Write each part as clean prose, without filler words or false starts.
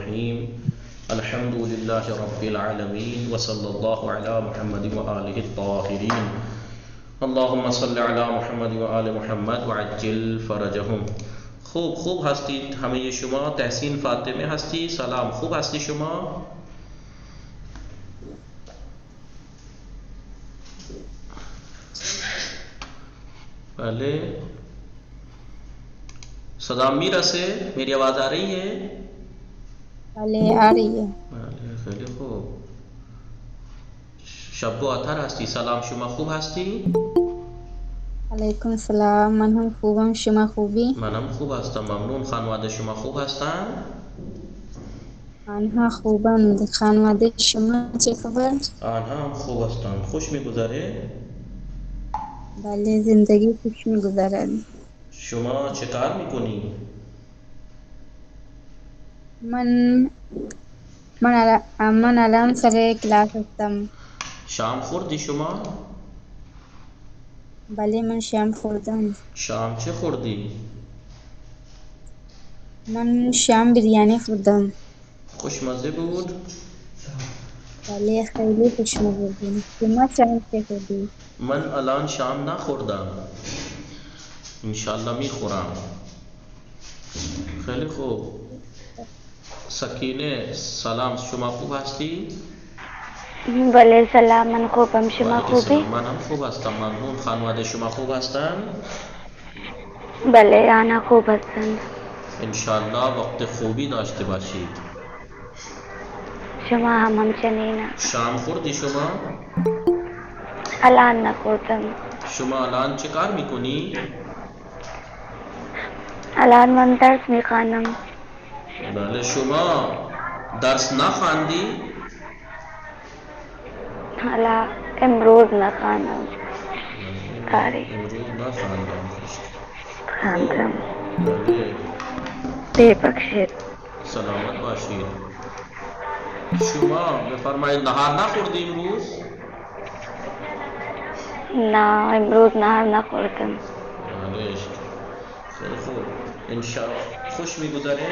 الرحیم الحمد للہ رب العالمین وصلی اللہ علی محمد وآلہ الطاہرین اللہم صلی علی محمد وآل محمد وعجل فرجہم. خوب خوب ہستی ہمیں یہ شما تحسین فاطمہ ہستی سلام خوب ہستی شما پہلے صدا میرا سے میری آواز آ رہی ہے؟ بلے آ رہی ہے. خیلی خوب. شب و اطہر ہستی سلام شما خوب ہستی؟ علیکم السلام. من هم خوبم. شما خوبی؟ منم خوب هستم ممنون. خانواده شما خوب هستن؟ آنها خوبند. خانواده شما چه خبر؟ آنها هم خوب هستند. خوش میگذره؟ بله زندگی خوش میگذرد. شما چه کار میکنی؟ من من الان سر کلاس هستم. شام خوردی شما؟ بله من شام خوردم. شام چه خوردی؟ من شام بریانی خوردم. خوشمزه بود؟ بله خیلی خوشمزه بود. شما شام چه خوردی؟ من الان شام نخوردم انشالله میخورم. خیلی خوب. سکینه سلام شما خوب هستی؟ بله سلام من خوبم. شما وعلیکم خوبی؟ السلام منم خوب هستم ممنون. خانواده شما خوب هستن؟ بله آنها خوب هستند. انشالله وقت خوبی داشته باشید. شما هم همچنین. شام خوردی شما؟ الان نخوردم. شما الان چه کار میکنی؟ الان من درس میخوانم. بله شما درس نخواندی؟ حالا امروز نخوانم. کاری امروز نخواندم. خواندم. بله ببخشید. سلامت باشید. شما بفرمایید نهار نخوردی امروز؟ نه امروز نهار نخوردم. بله خیلی خوب. انشالله خوش میگذره؟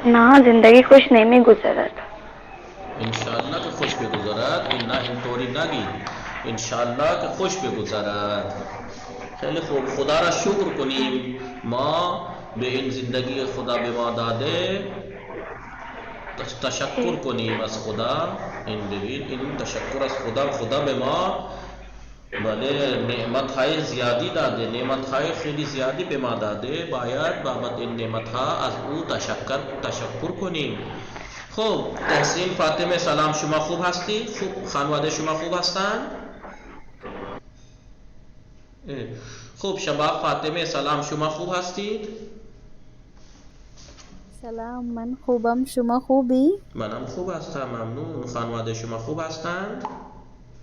نه زندگی خوش نمیگذرد. انشالله که خوش بگذرد. این نه اینطوری نگی. انشالله که خوش بگذرد. خیلی خوب. خدا را شکر کنیم ما به این زندگی خدا به ما داده. تشکر کنیم از خدا. این ببین این تشکر از خدا به ما بله نعمت های زیادی داده. نعمت های خیلی زیادی به ما داده. باید بابت این نعمت ها از او تشکر کنیم. خب تحسین فاطمه سلام شما خوب هستی؟ خوب خانواده شما خوب هستن؟ خب شباب فاطمه سلام شما خوب هستید؟ سلام من خوبم. شما خوبی؟ منم خوب هستم ممنون. خانواده شما خوب هستند؟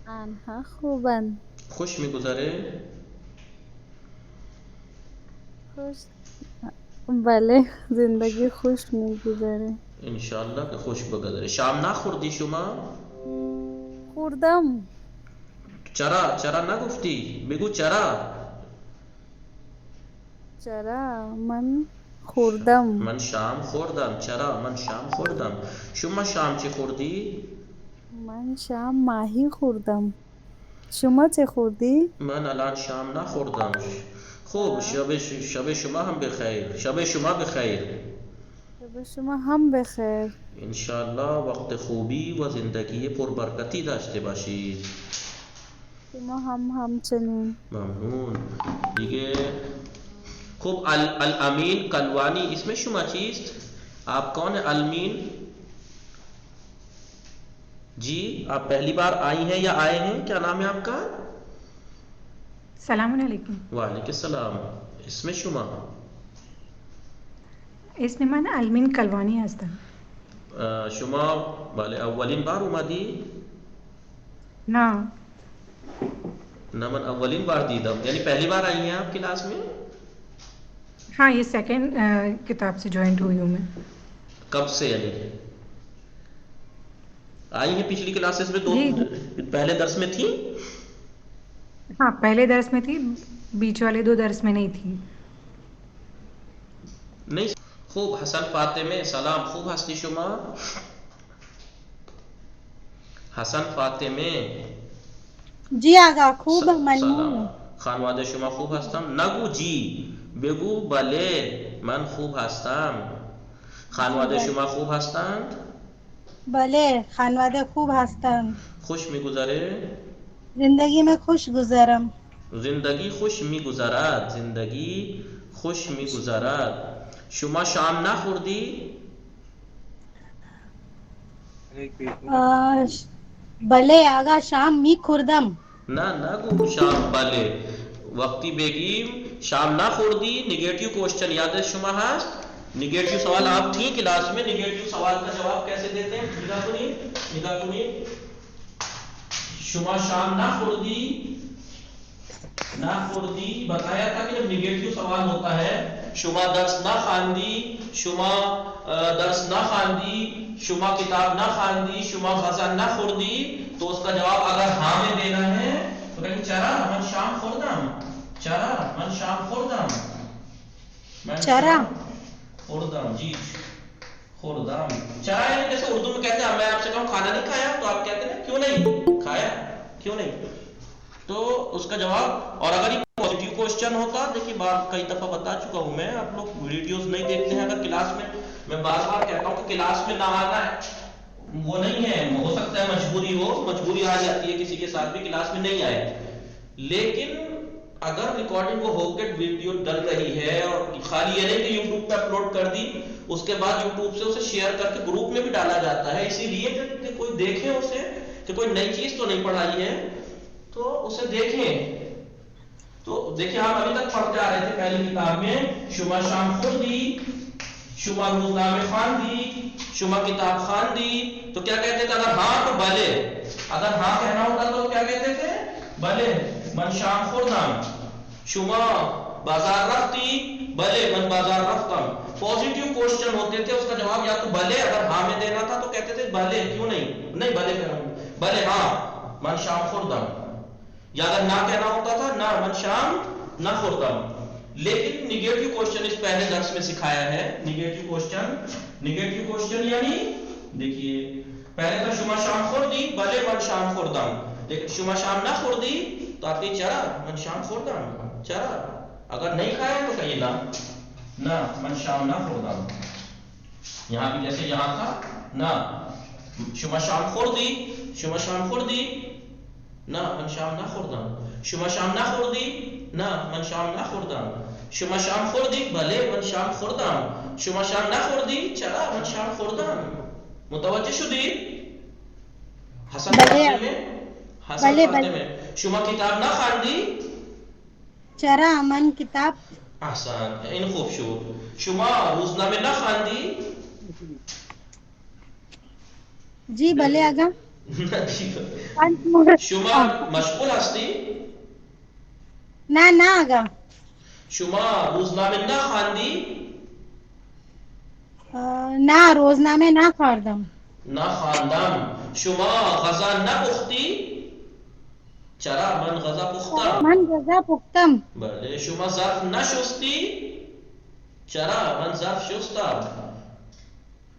آنها خوبند. خوش میگذره؟ خوش. بله زندگی خوش میگذره. انشالله که خوش بگذره. شام نخوردی شما؟ خوردم. چرا نگفتی؟ بگو چرا؟ چرا من خوردم. من شام خوردم. چرا؟ من شام خوردم. شما شام چی خوردی؟ من شام ماهی خوردم. شما چه خوردی؟ من الان شام نخوردم. خوب شب شما هم بخیر. شب شما بخیر. شب شما هم بخیر. انشالله وقت خوبی و زندگی پربرکتی داشته باشید. شما هم همچنین. ممنون. دیگه خوب الامین کلوانی اسم شما چیست؟ آپ کون ہیں الامین؟ جی آپ پہلی بار آئی ہیں یا آئے ہیں؟ کیا نام ہے آپ کا؟ السلام علیکم. وعلیکم السلام. اسم شما؟ اسم من المین کلوانی هستم. شما بله اولین بار اومدی؟ نه نه من اولین بار دیدم. یعنی پہلی بار آئی ہیں آپ کلاس میں؟ ہاں یہ سیکنڈ کتاب سے جوائنٹ ہوئی ہوں میں. کب سے یعنی آئی ہیں؟ پچھلی کلاسز میں جی پہلے درس میں تھی؟ ہاں پہلے درس میں تھی. بیچ والے 2 درس میں نہیں تھی. نہیں خوب حسن فاطمه سلام خوب هستی شما؟ حسن فاطمه جی آقا خوب ممنون. سلام خانواده شما خوب هستم؟ نگو جی بگو بله من خوب هستم. خانواده شما خوب هستند؟ بله خانواده خوب هستند. خوش میگذره؟ زندگی میں خوش گزرم. زندگی خوش میگذرد. زندگی خوش میگذرد. شما شام نخوردی؟ بله آقا شام می خوردم. نه نگو شام بله. وقتی بگیم شام نخوردی نگیٹیو کوشچن یاد شما هست؟ نگیٹیو سوال آپ تھی کلاس میں، نگیٹیو سوال کا جواب کیسے دیتے ہیں؟ نگاہ کنید شما شام نخوردی بتایا تھا کہ جب نگیٹیو سوال ہوتا ہے شما درس نہ خواندی، شما درس نہ خواندی، شما کتاب نہ خواندی، شما غذا نہ خوردی، تو اس کا جواب اگر ہاں میں دینا ہے تو کہیں چرا من شام خوردم. چرا من شام خوردم. چرا خوردم جی خوردم. چرا یعنی جیسے اردو میں کہتے ہیں میں آپ سے کہوں کھانا نہیں کھایا تو آپ کہتے ہیں کیوں نہیں کھایا، کیوں نہیں. تو اس کا جواب. اور اگر یہ پازیٹیو کوشچن ہوتا، دیکھیے بار کئی دفعہ بتا چکا ہوں میں، آپ لوگ ویڈیوز نہیں دیکھتے ہیں. اگر کلاس میں بار بار کہتا ہوں کہ کلاس میں نہ آنا ہے وہ نہیں ہے، ہو سکتا ہے مجبوری ہو، مجبوری آ جاتی ہے کسی کے ساتھ بھی کلاس میں نہیں آئے. لیکن اگر ریکارڈنگ وہ ہو کے ویڈیو ڈل رہی ہے اور خالی یہ نہیں کہ یوٹیوب پہ اپلوڈ کر دی اس کے بعد یوٹیوب سے اسے شیئر کر کے گروپ میں بھی ڈالا جاتا ہے، اسی لیے کہ کوئی دیکھے اسے کہ کوئی نئی چیز تو نہیں پڑھائی ہے تو اسے دیکھیں. تو دیکھیں ہم ابھی تک پڑھتے آ رہے تھے پہلی کتاب میں شما شام خوردی، شما روزنامے خواندی، شما کتاب خواندی. تو کیا کہتے تھے؟ اگر ہاں تو بلے، اگر ہاں کہنا ہوتا تو کیا کہتے تھے؟ بلے من شام خوردم. شما بازار رفتی؟ بلے من بازار رفتم. پازیٹیو کوشچن ہوتے تھے، اس کا جواب یا تو بلے اگر ہاں میں دینا تھا تو کہتے تھے بلے کیوں نہیں بلے کہنا بلے ہاں من شام خوردم. یا اگر نہ کہنا ہوتا تھا نہ من شام نہ خوردم. لیکن نگیٹیو کوشچن اس پہلے درس میں سکھایا ہے. نگیٹیو کوشچن یعنی دیکھیے پہلے تھا شما شام خوردی بلے من شام خوردم، لیکن شما شام نہ خوردی تو آتی چرا من شام خوردم. چرا اگر نہیں کھایا تو کہیے نہ من شام نہ خوردم. یہاں بھی جیسے یہاں تھا نہ شما شام خوردی نہ من شام نہ خوردم. شما شام نہ خوردی نہ من شام نہ خوردم. شما شام خوردی بلے من شام خوردم. شما شام نہ خوردی چرا من شام خوردم. متوجہ شدی؟ حسن فاطمه شما کتاب نہ خواندی؟ چرا من کتاب. احسن این خوب شد. شما روزنامه نہ خواندی؟ جی بلے آقا. شما مشغول هستی؟ نه آقا. شما روزنامه نہ خواندی؟ نه روزنامه نخواندم. شما غذا نہ پختی؟ چرا من غذا پختم. من غذا پختم. بله. شما ظرف نہ شستی؟ چرا من ظرف شستم.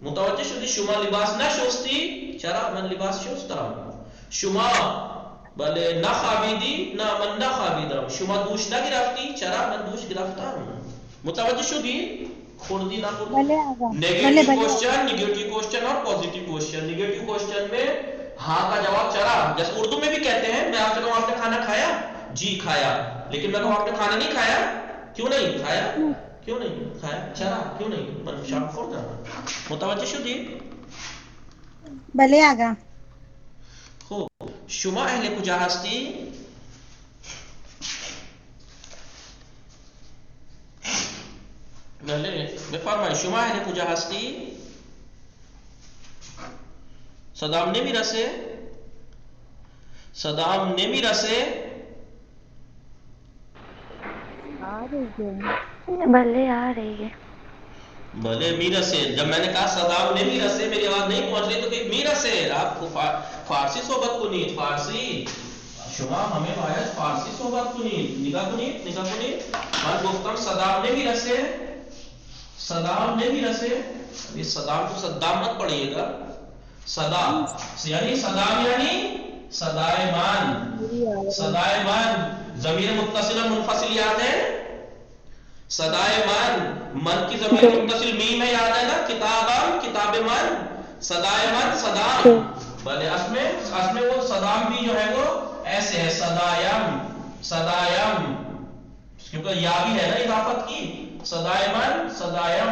متوجه شدی؟ شما لباس نہ شستی؟ چرا من لباس شستم. شما بله نہ خوابیدی؟ نه من نہ خوابیدم. شما دوش نہ گرفتی؟ چرا من دوش گرفتم. متوجه شدی؟ خوردی نہ خوردی. نیگیٹو کوشچن اور پازیٹیو کوشچن. نیگیٹو کوشچن میں ہاں کا جواب چرا، جیسے اردو میں بھی کہتے ہیں میں آپ سے کہوں آپ نے کھانا کھایا؟ جی کھایا. لیکن میں کہوں آپ نے کھانا نہیں کھایا؟ کیوں نہیں کھایا؟ چرا کیوں نہیں من شام خوردم. متوجه شدی؟ بله آقا. خوب. شما اهل کجا هستی؟ بله بفرمایید شما اهل کجا هستی؟ صدام نمیرسه؟ بلے آ رہی ہے. بھلے میرسے. جب میں نے کہا صدام نمیرسے میری آواز نہیں پہنچ رہی تو کہ میرسه. آپ کو فارسی صحبت کنید. فارسی شما ہمیں باید فارسی صحبت کنید. نگاه کنید من گفتم صدام نمیرسه. صدام نے بھی رسے. یہ صدام کو صدام مت پڑھیے گا. صدا یعنی صدام یعنی صدائے مان. صدائے مان ضمیر متصل اور منفصل یاد ہے. صدائے من کی ضمیر متصل میم ہے یاد ہے نا. کتابم کتاب من. صدائے من صدام. بھلے اس میں وہ صدام بھی جو ہے وہ ایسے ہے صدایم صدایم کیونکہ یا بھی ہے نا اضافت کی. صدائے من صدایم.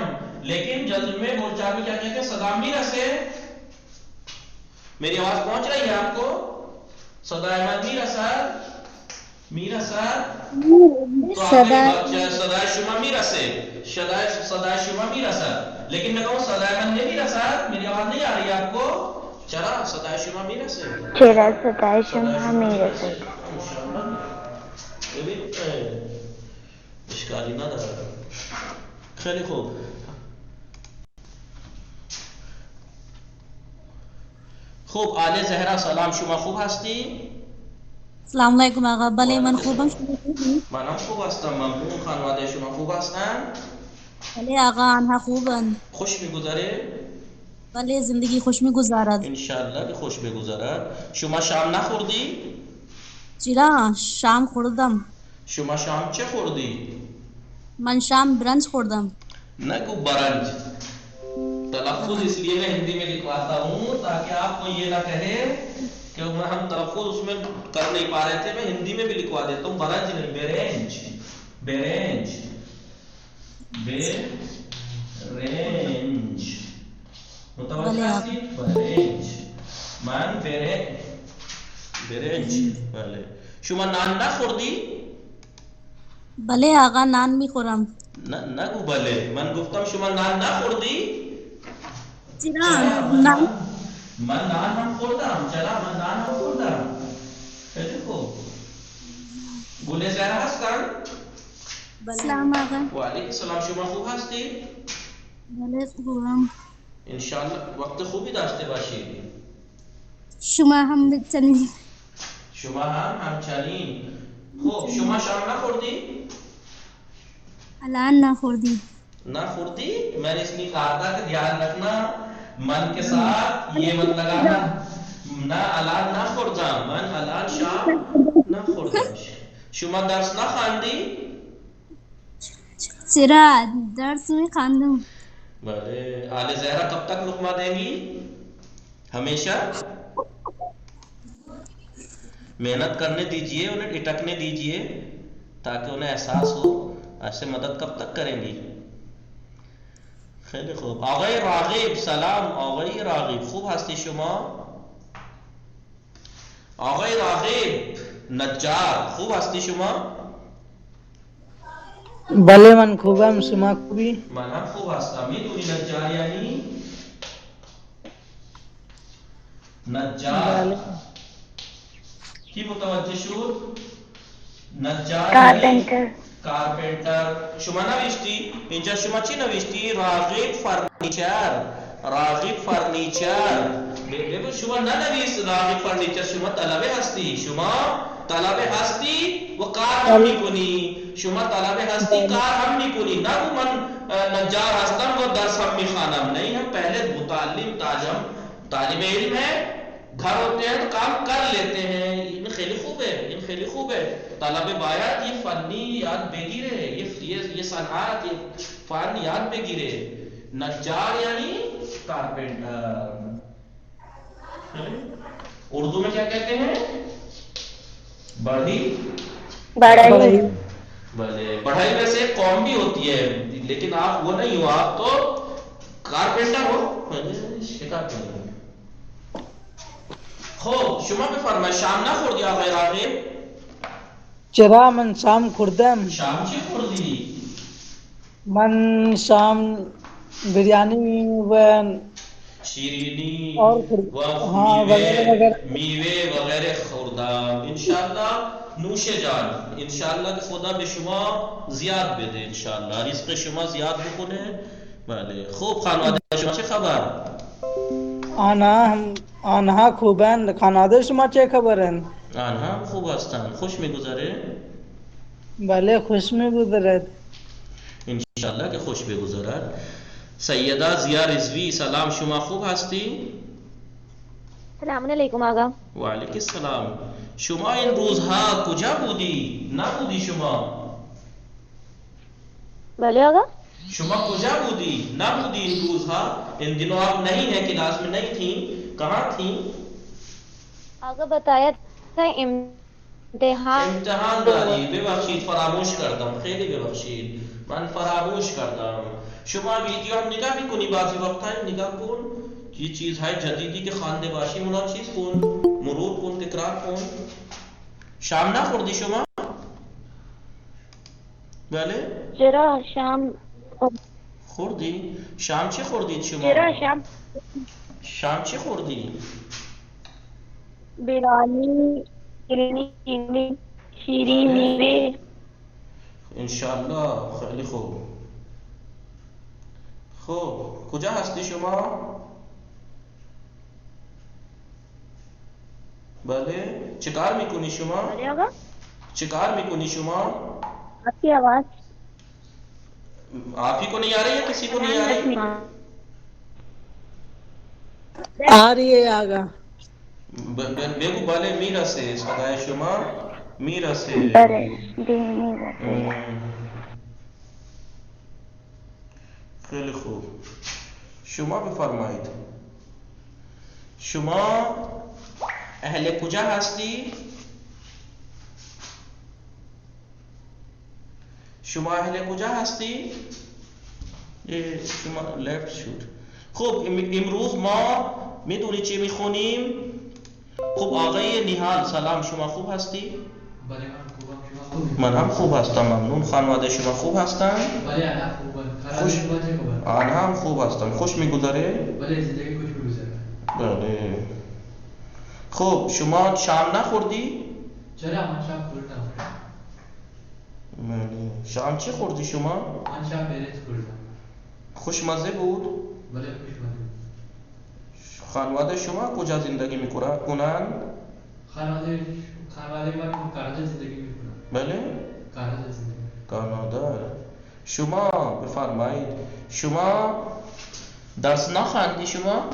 لیکن جزم میں بولچال میں کیا کہتے ہیں صدام بھی رسے. میری آواز پہنچ رہی ہے آپ کو؟ صدائے من بھی رسا میرا سر صدائے شما بھی رسے. صدائے شما بھی رسا. لیکن میں کہوں صدائے من نے بھی رسا. میری آواز نہیں آ رہی ہے آپ کو؟ چلا صدائے شما بھی رسے. چرا صدائے شما بھی رسے. یہ بھی اشکالی نہ دار. خیلی خوب. خوب آل زہرا سلام شما خوب هستی؟ السلام علیکم آقا. بله من خوبم. شما خوبی؟ منم خوب هستم ممنون. خانواده شما خوب هستن؟ بله آقا آنها خوبند. خوش میگذره؟ بله زندگی خوش میگذرد. انشالله که خوش بگذرد. شما شام نخوردی؟ چرا شام خوردم. شما شام چه خوردی؟ من شام برنج خوردم. نگو برنج. تلفظ اس لیے میں ہندی میں لکھواتا ہوں تاکہ آپ کو یہ نہ کہے کہ ہم تلفظ اس میں کر نہیں پا رہے تھے. میں ہندی میں بھی لکھوا دیتا ہوں. برنج نہیں بیرنج. بیرنج بیرنج متوجہ ہستی. بیرنج من بیرنج. بله شما نان نخوردی؟ بله آقا نان میخورم. نگو بله. من گفتم شما نان نخوردی؟ چرا نان من نان هم خوردم. چرا من نان هم خوردم. خیلی خوب. گله زهرا هستن؟ سلام آقا. و علیکم السلام. شما خوب هستی؟ بله خوبم. انشالله وقت خوبی داشته باشید. شما هم چنین. شما هم همچنین. خوب شما شام نخوردی؟ الان نخوردی. نخوردی؟ میں نے اس لیے کہا تھا کہ دھیان رکھنا من کے ساتھ یہ مت لگانا. نہ الان نہ خوردم. من الان شام نہ خوردم. شما درس نہ خواندی؟ چرا درس میخواندم. بله. آل زہرا کب تک لقمہ دیں گی؟ ہمیشہ. محنت کرنے دیجئے انہیں اٹکنے دیجئے تاکہ انہیں احساس ہو. ایسے مدد کب تک کریں گی؟ خیلی خوب. آقای راغب سلام. آقای راغب خوب هستی شما؟ آقای راغب نجار خوب هستی شما؟ بله من خوبم. شما خوبی؟ من هم خوب هستم. میدونی نجار یعنی؟ نجار کی متوجه شد؟ نجار کارپنتر. کارپنتر. شما نوشتی؟ اینجا شما چی نوشتی؟ راغب فرنیچر. راغب فرنیچر. ببین شما ننویس راغب فرنیچر. شما طلبه هستی. شما طلبه هستی و کار هم میکنی. شما طلبه هستی کار هم میکنی. نگو من نجار هستم و درس هم میخوانم. نہیں ہم پہلے متعلم طالب علم ہے. گھر ہوتے ہیں تو کام کر لیتے ہیں. یہ خیلی خوب ہے. یہ خیلی خوب ہے. طلب باید یہ فنی یاد بگیرے. یہ صنعت یہ فن یاد بگیرے. نجار یعنی کارپینٹر. اردو میں کیا کہتے ہیں؟ بڑھئی. بڑھئی. بھلے بڑھئی میں سے ایک قوم بھی ہوتی ہے لیکن آپ وہ نہیں ہو. آپ تو کارپینٹر ہو. شکایت نہیں. خوب شما بفرمایید شام نخوردی آقای راغب؟ چرا من شام خوردم. شام چی خوردی؟ من شام بریانی و شیرینی و میوه وغیره خوردم. انشاءاللہ نوش جان. انشاءاللہ که خدا به شما زیاد بده. انشاءاللہ رزق شما زیاد بکنه. بله خوب. خانواده شما چه خبر؟ آنها خوبند. خانواده شما چه خبرند؟ آنها هم خوب هستند. خوش میگذره؟ بله خوش میگذرد. انشاءالله که خوش بگذرد. سیده زیا رضوی سلام، شما خوب هستی؟ سلام علیکم آقا. و علیک السلام. شما این روزها کجا بودی؟ نبودی شما؟ بله آقا. شما کجا بودی؟ نبودی این روزها؟ ان دنوں آپ نہیں ہیں، کلاس میں نہیں تھیں، کہاں تھیں؟ آقا بتایا تھا امتحان داری. ببخشید فراموش کردم، خیلی ببخشید، من فراموش کردم. شما ویدیو هم نگاه میکنی بعضی وقتا؟ نگاه کن، یہ چیزهای جدیدی که خوانده باشی اونا چیز کن، مرور کن، تکرار کن. شام نخوردی شما؟ بله؟ چرا شام خوردی؟ شام چی خوردید شما؟ چرا شام شام چی خوردی؟ بریانی، شیرین میوه. انشالله. خیلی خوب. خب کجا هستی شما؟ بله. چه کار میکنی شما؟ بله آقا. چه کار میکنی شما؟ آپ کی آواز آپ ہی کو نہیں آ رہی ہے کسی کو نہیں آ رہی؟ آ رہی ہے آگا. بگو بله میرسه صدای شما میرسه. خیلی خوب. شما بفرمایید، شما اهل کجا هستی؟ شما اهل کجا هستی؟ شما لفت شد. خب امروز ما میدونی چی میخونیم؟ خب آقای نهال سلام، شما خوب هستی؟ بله من خوبم. شما خوبی؟ من هم خوب هستم، ممنون. خانواده شما خوب هستن؟ بله انا خوبم. خوش. شما چه خبر؟ آنها هم خوب هستن. خوش میگذره؟ بله زندگی خوش میگذره. بله. خب شما شام نخوردی؟ چرا من شام خوردم. بله. شام چی خوردی شما؟ من شام برنج خوردم. خوشمزه بود؟ بله خوشمزه. خانواده شما کجا زندگی میکنن؟ خانواده من کانادا زندگی میکنن. بله؟ کانادا زندگی. کانادا. شما بفرمایید، شما درس نخواندی شما؟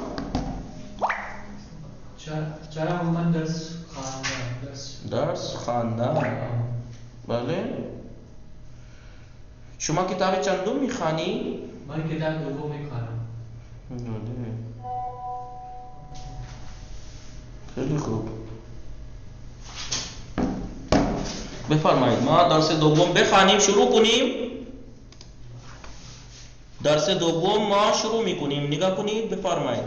چرا من درس خواندم. درس خواندم. بله. شما کتاب چندم میخوانی؟ من کتاب دوم میخوانم. بله. خیلی خوب. بفرمایید ما درس دوم بخوانیم، شروع کنیم. درس دوم ما شروع میکنیم. نگاه کنید، بفرمایید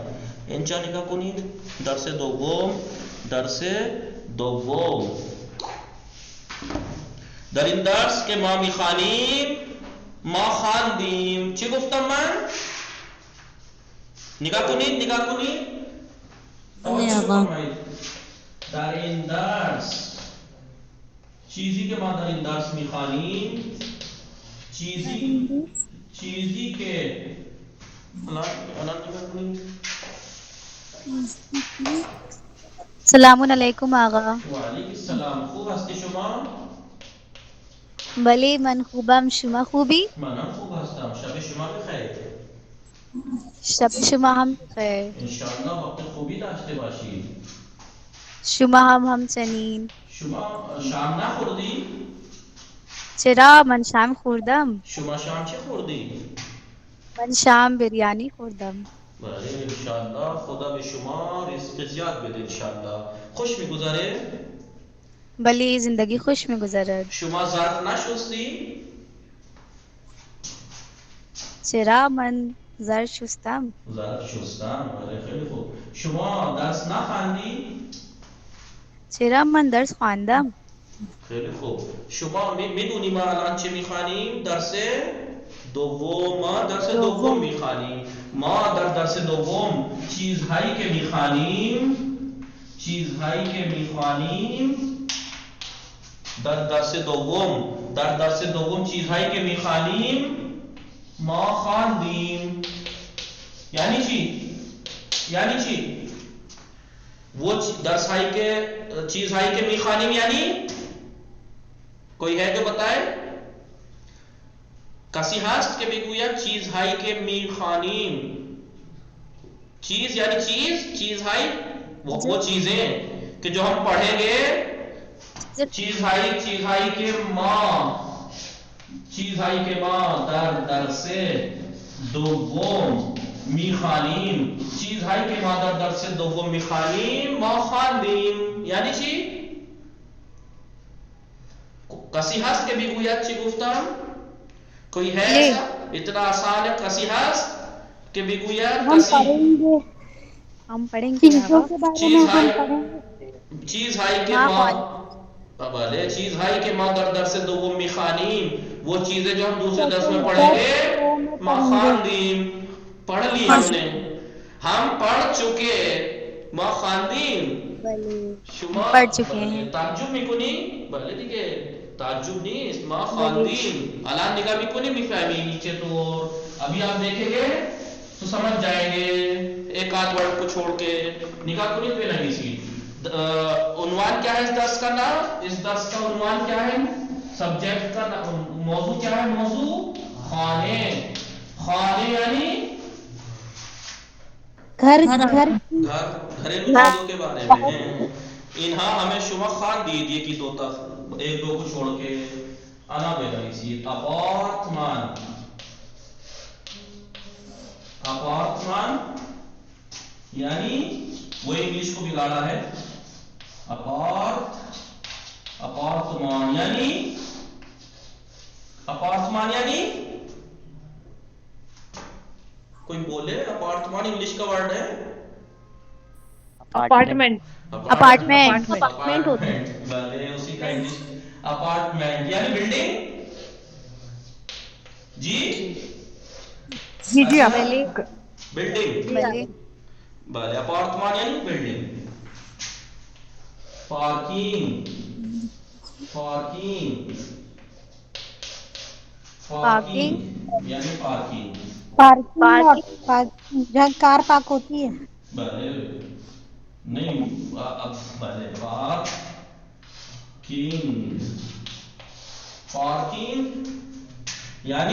اینجا نگاه کنید. درس دوم، درس دوم. در این درس که ما میخوانیم ما خواندیم. چی گفتم من؟ نگاه کنید، نگاه کنید. توجه فرمایید. در این درس چیزی که ما در این درس میخوانیم، چیزی که الان نگاه کنید. السلام علیکم آقا. و علیک السلام. خوب هستی شما؟ بله من خوبم، شما خوبی؟ منم خوب هستم. شب شما بخیر. شب شما هم بخیر. انشاءالله وقت خوبی داشته باشید. شما هم همچنین. شما شام نخوردی؟ چرا من شام خوردم. شما شام چه خوردی؟ من شام بریانی خوردم. بله انشاءالله خدا به شما رزق زیاد بده انشاءالله. خوش میگذره؟ بله زندگی خوش میگذرد. شما ظرف نشستی؟ چرا من ظرف شستم. ظرف شستم. بله خیلی خوب. شما درس نخواندی؟ چرا من درس خواندم. خیلی خوب. شما میدونی ما الان چه میخوانیم؟ درس دوم. ما درس دوم میخوانیم. ما در درس دوم چیزهایی که میخوانیم در درس دوم چیزهایی که میخوانیم ما خواندیم. یعنی چی؟ وہ چیزهایی که میخوانیم یعنی کوئی ہے جو بتائے؟ کسی هست که بگوید چیزهایی که میخوانیم. چیز یعنی چیزهایی وہ چیزیں کہ جو ہم پڑھیں گے. چیزهایی که ما در درس دوم میخوانیم. چیزهایی که ما در درس دوم میخوانیم ما خواندیم. یعنی چی؟ کسی هست که بگوید چی گفتم؟ کوئی ہے ایسا؟ اتنا آسان ہے. کسی هست کہ بگوید کسی ہم پڑھیں گے چیزهایی که ما در درس دوم میخوانیم. وہ چیزیں جو ہم دوسرے درس میں پڑھیں گے ما خواندیم. پڑھ لی ہم نے، ہم پڑھ چکے. ما خواندیم شما پڑھ چکے ہیں. تعجب میکنی؟ بله دیگه تعجب نیست. ما خواندیم. الان نگاه میکنی میفهمی نیچه طور. ابھی آپ دیکھیں گے تو سمجھ جائیں گے. ایک آدھ ورڈ کو چھوڑ کے نگاہ کنی پہ نہیں سی. عنوان کیا ہے اس درس کا نام؟ اس درس کا عنوان کیا ہے؟ سبجیکٹ کا موضوع کیا ہے؟ موضوع خانے. خانے یعنی گھریلو چیزوں کے بارے میں ہیں. انہا ہمیں شما خان دیجئے کی دو تک ایک دو کو چھوڑ کے انا بے رئیسی. اپارتمان یعنی وہ انگلیش کو بگاڑا ہے. اپارتمان یعنی کوئی بولے اپارتمان انگلش کا ورڈ ہے. اپارٹمنٹ ہوتا ہے. بلے اسی کا انگلش اپارٹمنٹ یعنی بلڈنگ. جی بلڈنگ. بلے اپارتمان یعنی بلڈنگ. پارکنگ یعنی پارکنگ. جہاں کار پارک ہوتی ہے. بلے نہیں بلے پارکنگ یعنی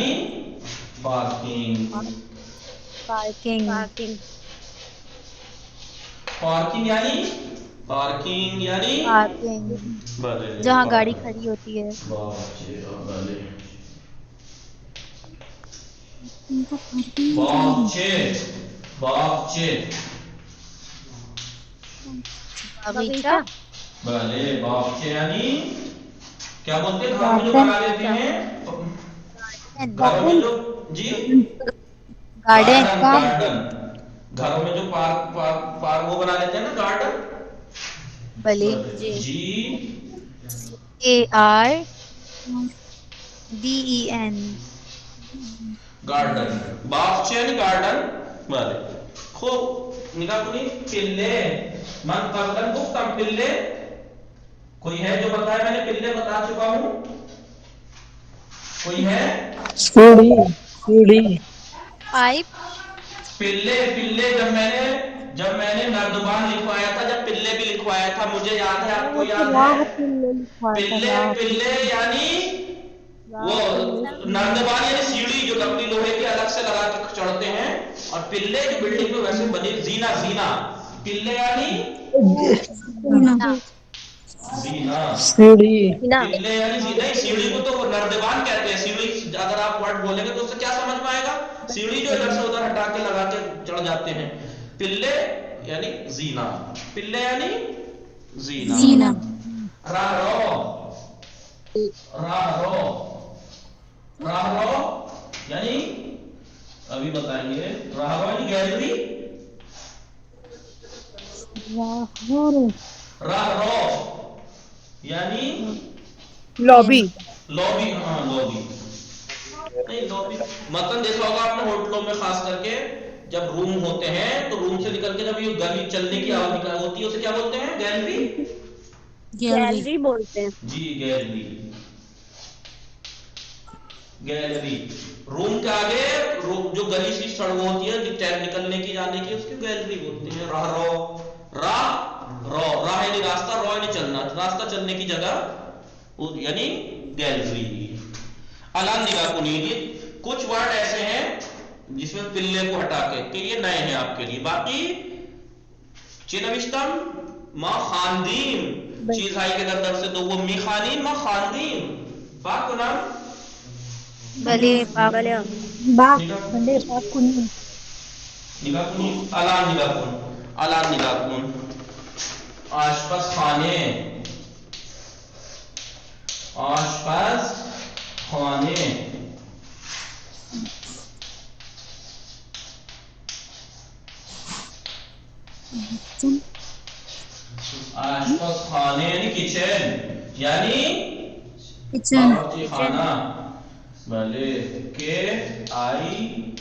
پارکنگ یعنی بلے جہاں گاڑی کھڑی ہوتی ہے. باغچے بلے باغچے یعنی کیا بولتے ہیں؟ گھر میں جو بنا لیتے ہیں. گھروں میں جو گارڈن گھروں میں جو پارک وہ بنا لیتے ہیں نا گارڈن. GARDEN garden. باغچے یعنی گارڈن. بله خوب نگاه کنید. پله من قبلا گفتم پله. کوئی ہے جو بتائے؟ میں نے پله بتا چکا ہوں. کوئی ہے؟ سیڑھی پائپ. پلے جب میں نے نردبان لکھوایا تھا، جب پلے بھی لکھوایا تھا، مجھے یاد ہے. آپ کو یاد ہے؟ پلے یعنی وہ نردبان یعنی سیڑھی جو لکڑی لوہے کے الگ سے لگا کے چڑھتے ہیں. اور پلے جو بلڈنگ میں ویسے بنی زینا. پلے یعنی سیڑھی. پلے یعنی نہیں، سیڑھی کو تو نردبان کہتے ہیں. سیڑھی اگر آپ ورڈ بولیں گے تو اس سے کیا سمجھ میں آئے گا؟ سیڑھی جو ادھر سے ادھر ہٹا کے لگا کے چڑھ جاتے ہیں. پلے یعنی زینا. پلے یعنی زینا. راہ رو یعنی ابھی بتائیں گے. راہ رو یعنی گیلری. راہ رو یعنی لابی. ہاں لابی نہیں. لابی مطلب دیکھا ہوگا آپ نے ہوٹلوں میں خاص کر کے جب روم ہوتے ہیں تو روم سے نکل کے جب یہ گلی چلنے کی آواز نکال ہوتی ہے اسے کیا بولتے ہیں؟ گیلری بولتے ہیں. جی گیلری. روم کے آگے جو گلی سی سڑک ہوتی ہے نکلنے کی جانے کی، اس کی گیلری بولتے ہیں. راہ یعنی راستہ، رو یعنی چلنا، راستہ چلنے کی جگہ یعنی گیلری. الان نگاہ کنید. کچھ ورڈ ایسے ہیں جس میں پلے کو ہٹا کے کہ یہ نئے ہیں آپ کے لیے. باقی چنوشتم ما خاندین چیز آئی کے در سے دو وہ می خانین ما خاندین بات کو نام بلے بلے باغ بندے باغ کنی نگاہ کن الان نگاہ کن الان نگاہ کن آشپز خانے آشپز خانے آشپز خانے یعنی کچن یعنی کچن باورچی خانہ. بھلے کے آئی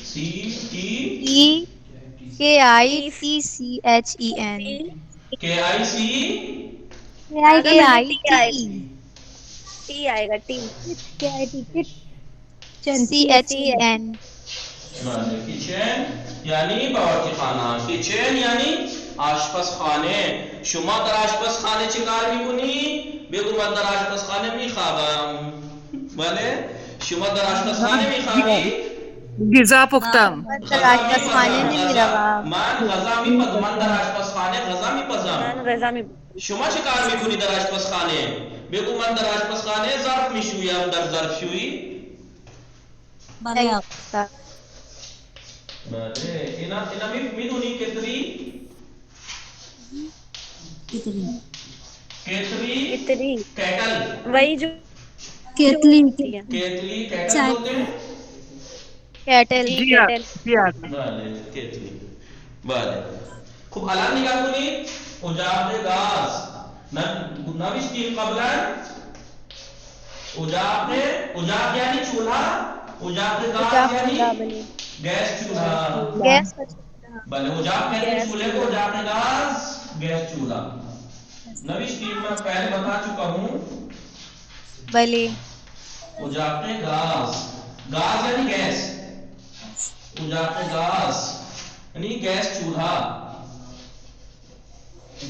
سی ٹی KICCHEN کے آئی سی ٹی آئے گا ٹی CHEN بھلے کچن یعنی باورچی خانہ کچن یعنی آشپز خانے. شما در آشپز خانے چکار بھی کنی بگو من در آشپز خانے بھی خوابم. بھلے شما در آشپز خانے بھی خوابی غذا پختم آشپز خانے میں بھی روا من غذا می پز من در آشپز خانے غذا می پزم. غذا میں شما چکار می کنی در آشپز خانے بگو من در آشپز خانے ظرف می شویم در ظرف شویی. بله اینا میدونی کتری کتری کیٹل وہی جو کیتلی کیتلی کیٹل ہوتے ہیں. کیٹل بله کیتلی بله خوب الان نگاه کنید اجاق گاز نوشتیم قبلا اجاق یعنی چولہا اجاق گاز یعنی گیس چولہا. گیس بھلے اجاق کہتے ہیں چولہے کو اجاق گاز گیس چولہا. نوشتیم میں پہلے بتا چکا ہوں بلے اجاق گاز گاز یعنی گیس اجاق گاز یعنی گیس چولہا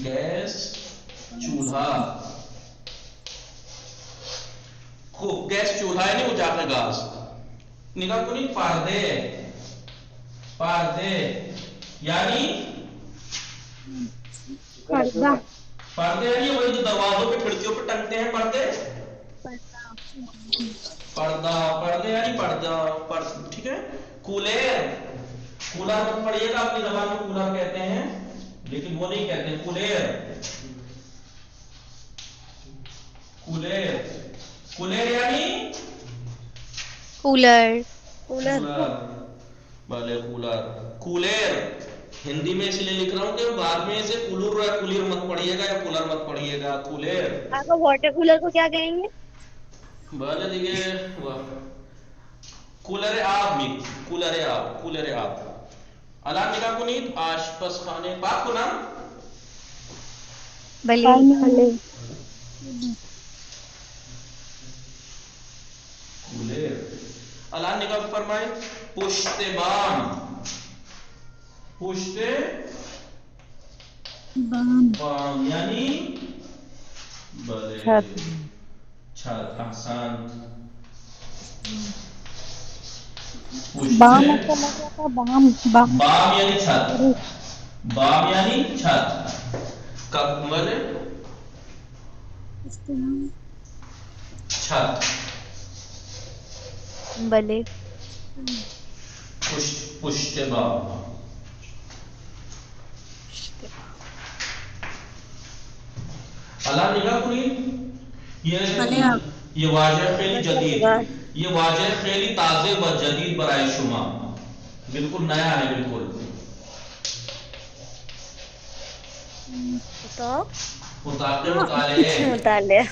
گیس چولہا. خوب گیس چولہا یعنی اجاق گاز. نگاہ کنی پردے یعنی پردے یعنی وہی جو دروازوں پہ کھڑکیوں پہ ٹنگتے ہیں پردے پردہ یعنی پردہ ٹھیک ہے. کولر مت پڑھیے گا اپنی زبان میں کولر کہتے ہیں لیکن وہ نہیں کہتے ہیں کولر یعنی کولر بھلے کولر ہندی میں اس لیے لکھ رہا ہوں کہ بعد میں اسے کولر مت پڑھیے گا یا کولر مت پڑھیے گا. کولر آپ واٹر کولر کو کیا کہیں گے؟ بھلے دیکھیے کولر آب الان نگاہ کنید آشپز خانے بات کو نام بلے کولر. الان نگاہ فرمائیں پشت بام یعنی چھت احسان. بام یعنی چھت کب بولے چھت بلے پشت بام. اللہ نگاہ کنید یہ واجہ خیلی جدید یہ واجہ خیلی تازے و جدید برائے شما بالکل نیا ہے. بالکل مطالعے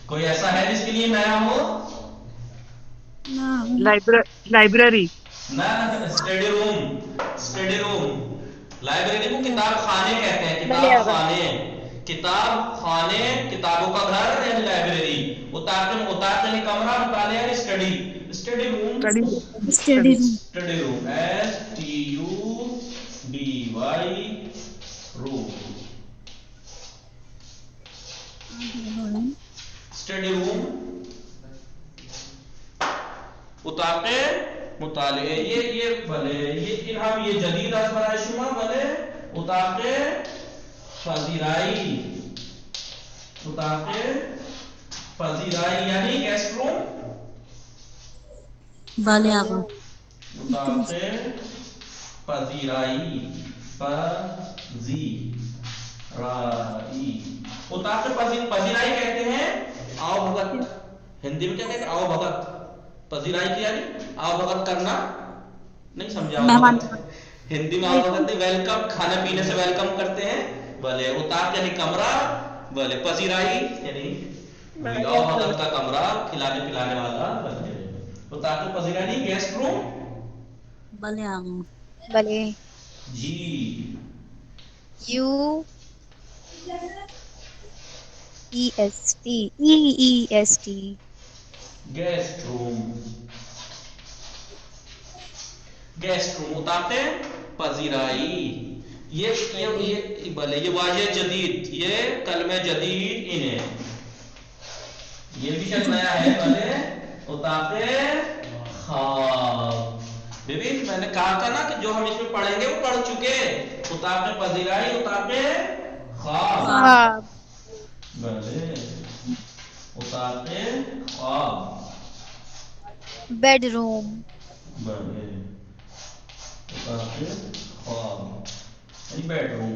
کوئی ایسا ہے جس کے لیے نیا ہو؟ لائبریری نہ اسٹڈی روم لائبریری کو کتاب خانے کہتے ہیں. کتاب خانے کتابوں کا گھر یعنی لائبریری. اتاق یعنی کمرہ مطالعہ یعنی اسٹڈی روم STUDY روم. اسٹڈی روم اتاق مطالعے یہ بھلے یہ ہم یہ جدید ازمائے شما بھلے اتاق پذیرائی اتاق پذیرائی یعنی گیسٹ روم بلے آقا اتاق پذیرائی اتاق پذیرائی کہتے ہیں آؤ بھگت ہندی میں کیا کہتے ہیں آؤ بھگت پذیرائی کیا نہیں آؤ بھگت کرنا نہیں سمجھا مہمان ہندی میں آؤ بھگت ویلکم کھانے پینے سے ویلکم کرتے ہیں بھلے اتاق یعنی کمرہ بھلے پذیرائی یعنی آؤ بھگت کا کمرہ کھلانے پلانے والا بھلے اتاق پذیرائی گیسٹ روم بلے آقا بلے جی U EEST گیسٹ روم گیسٹ روم اتاق پذیرائی یہ بھلے یہ واضح جدید یہ کلمہ جدید انہیں یہ بھی شاید نیا ہے بھلے اتاق خواب ببین میں نے کہا تھا نا کہ جو ہم اس میں پڑھیں گے وہ پڑھ چکے اتاق پذیرائی اتاق خواب بھلے اتاق خواب بیڈ روم بھلے اتاق خواب یعنی بیڈ روم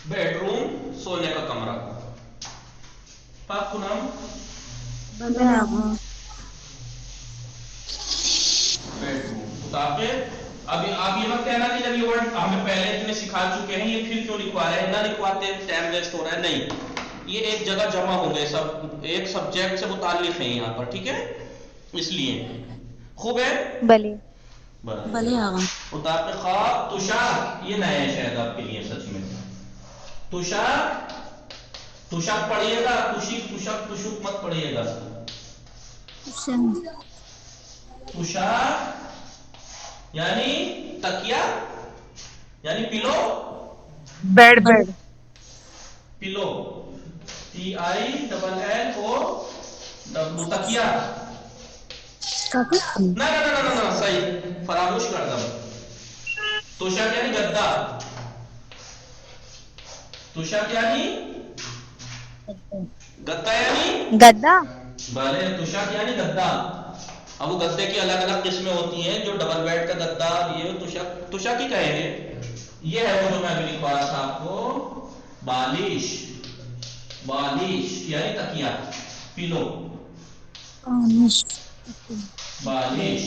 بیڈ روم سونے کا کمرہ پاک کو نام بلے آقا بیڈ روم اتاق ابھی آپ یہ مت کہنا کہ جب یہ ورڈ ہمیں پہلے اتنے سکھا چکے ہیں یہ پھر کیوں لکھوا رہے ہیں نہ لکھواتے ٹائم ویسٹ ہو رہا ہے نہیں یہ ایک جگہ جمع ہو گئے سب ایک سبجیکٹ سے متعلق ہیں یہاں پر ٹھیک ہے اس لیے خوب ہے بلے بلے آقا اتاق خواب تشاک یہ نیا ہے شاید آپ کے لیے سچ میں تشاک تشاک پڑھیے گا تشیک تشک تشک مت پڑھیے گا تشاک یعنی تکیا یعنی پلو بیڈ بیڈ پلو TILLO تکیا نہ صحیح فراموش کر دم تشک یعنی گدا تشک یعنی گدا یعنی گدا بھلے تشک یعنی گدا اب وہ گدے کی الگ الگ قسمیں ہوتی ہیں جو ڈبل بیڈ کا گدا یہ تشک ہی کہیں گے یہ ہے وہ جو میں ابھی لکھوا رہا تھا آپ کو بالش بالش یعنی تکیا پلو بالش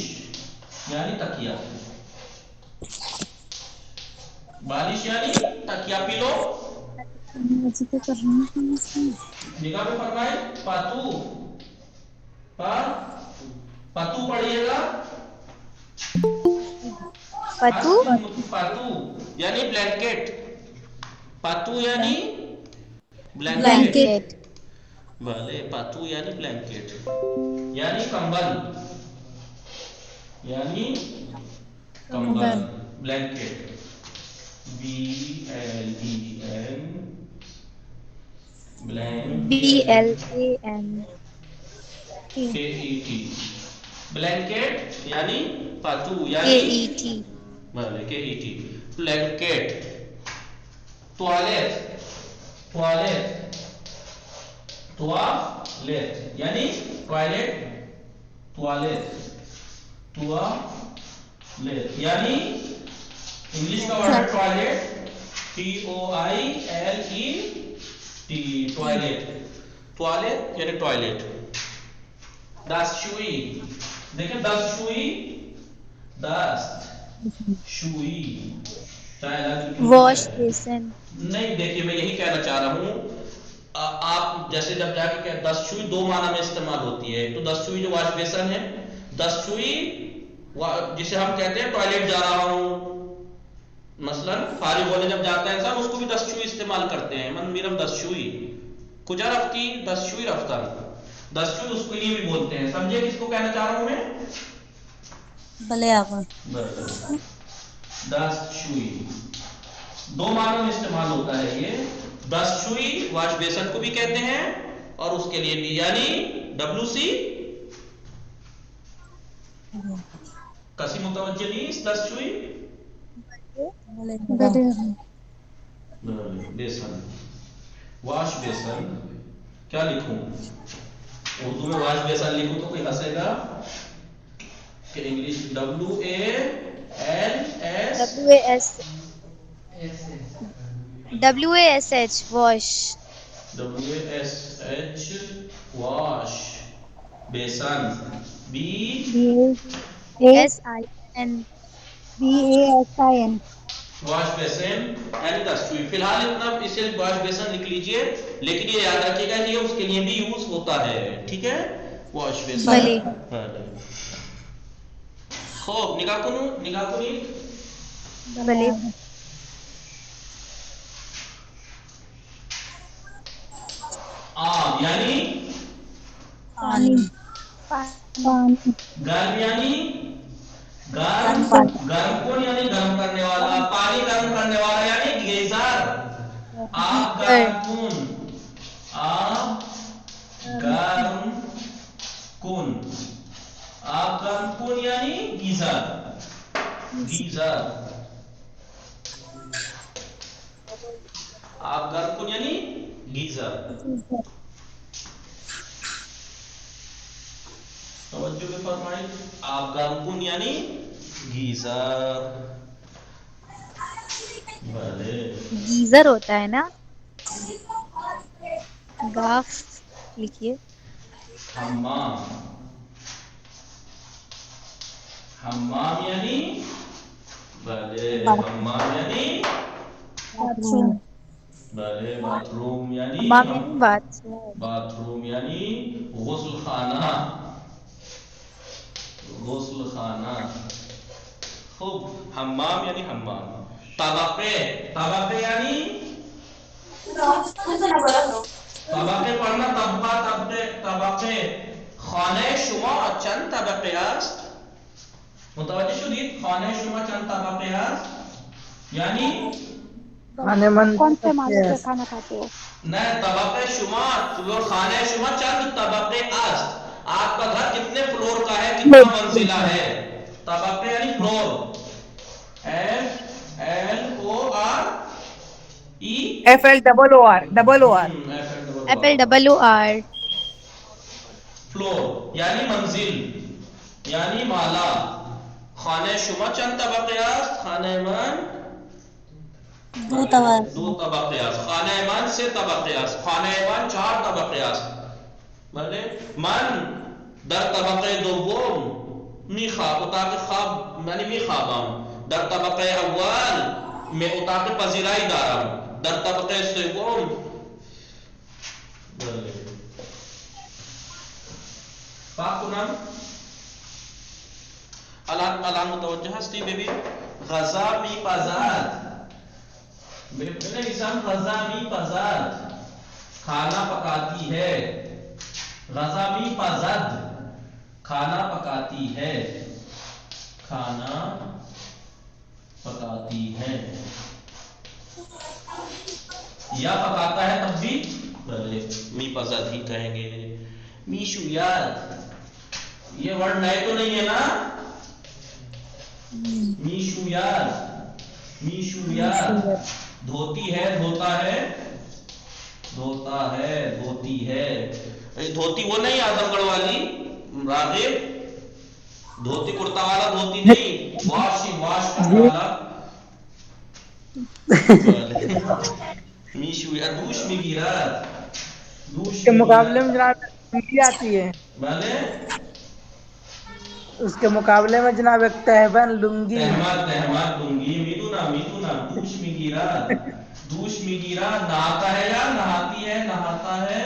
یعنی تکیا بالش یعنی تکیا پلو نگاہ میں فرمائے پاتو پاتو پڑھیے گا پتو پاتو یعنی بلینکٹ پاتو یعنی بلینکٹ بھلے پاتو یعنی بلینکٹ یعنی کمبل یعنی کمبل بلینکٹ BLAN KET بلینکٹ یعنی پاتو یعنی KET بھلے KET بلینکٹ ٹوالٹ ٹوالٹ ٹوالٹ یعنی ٹوائلٹ ٹوالٹ ٹوالٹ یعنی انگلش کا ورڈ ٹوائلٹ TOILET ٹوائلٹ ٹوالٹ یعنی ٹوائلٹ دستشویی دیکھیں دستشویی دستشویی واش بیسن نہیں دیکھیے میں یہی کہنا چاہ رہا ہوں آپ جیسے جب جا کے دستشویی دو معنی میں استعمال ہوتی ہے تو دستشویی جو واش بیسن ہے دستشویی جسے ہم کہتے ہیں ٹوائلٹ جا رہا ہوں مثلا فارغ ہونے جب جاتا ہے انسان اس کو بھی دستشویی استعمال کرتے ہیں من میرم دستشویی کجا رفتی دستشویی رفتہ دستشویی اس کو لیے بھی بولتے ہیں سمجھے کس کو کہنا چاہ رہا ہوں میں بلے آقا دستشویی دو معنوں میں استعمال ہوتا ہے یہ. دستشوئی واش بیسن کو بھی کہتے ہیں اور اس کے لیے بھی، یعنی WC کسی متوجہ نہیں اس دستشوئی بیسن واش بیسن کیا لکھوں اردو میں واش بیسن لکھوں تو کوئی ہنسے گا کہ English WASH wash. WASH wash basin BASIN wash basin یعنی دستشوئی. فی الحال اتنا اسے واش بیسن لکھ لیجئے، لیکن یہ یاد رکھیے گا کہ یہ اس کے لیے بھی یوز ہوتا ہے. ٹھیک ہے، واش بیسن. بھلے. خوب نگاہ کنی بھلے. آب یعنی پانی گرم یعنی گرم کون یعنی گرم کرنے والا، پانی گرم کرنے والا یعنی گیزر. آب گرم کن، آب گرم کن، آب گرم کن یعنی گیزر. آب گرم کن یعنی گیزر. توجہ کے فرمائی، آب گرم کن یعنی گیزر. گیزر ہوتا ہے نا، گاف لکھیے. حمام یعنی حمام یعنی باتھ روم یعنی باتھ روم یعنی غسل خانہ. خوب، حمام یعنی حمام. طبقے یعنی طبقه پڑھنا، طبقه. خانه شما چند طبقه است؟ متوجه شدید؟ خانه شما چند طبقه است؟ یعنی کھانے من کون سے مالک سے کھانا کھاتے ہو؟ نه، طبقه شما خانه شما چند طبقه است؟ آپ کا گھر کتنے فلور کا ہے، کتنا منزلہ ہے. طبقه یعنی فلور. FLOOR. فلور یعنی منزل یعنی مالا. خانه شما چند طبقه است؟ خانه من دو طبقه است. خانه من 3 طبقه است. خانه من 4 طبقه است. بله، من در طبقه دوم اتاق خواب یعنی میخوابم. در طبقه اول میں اتاق پذیرائی دارم. در طبقه سوم پاک کنم. الان متوجه هستی؟ ببین غذا میپزد، بنویسم غذا میپزد، کھانا پکاتی ہے. غذا میپزد کھانا پکاتی ہے، کھانا پکاتی ہے. یا پکاتا ہے تب بھی میپزد ہی کہیں گے. میشویاد یہ ورڈ نئے تو نہیں ہے نا. میشویاد دھوتی ہے، دھوتا ہے، دھوتی ہے. دھوتی وہ نہیں اعظم گڑھ والی راغب، دھوتی کرتا والا دھوتی نہیں، واش کرنے والا. میشویاد دوش میگیرد، اس کے مقابلے میں جناب لنگی آتی ہے. اس کے مقابلے میں جناب ایک تہبند لنگی. تہمت لنگی. میدونا دوش میگیرد نہاتا ہے یا نہاتی ہے، نہاتا ہے.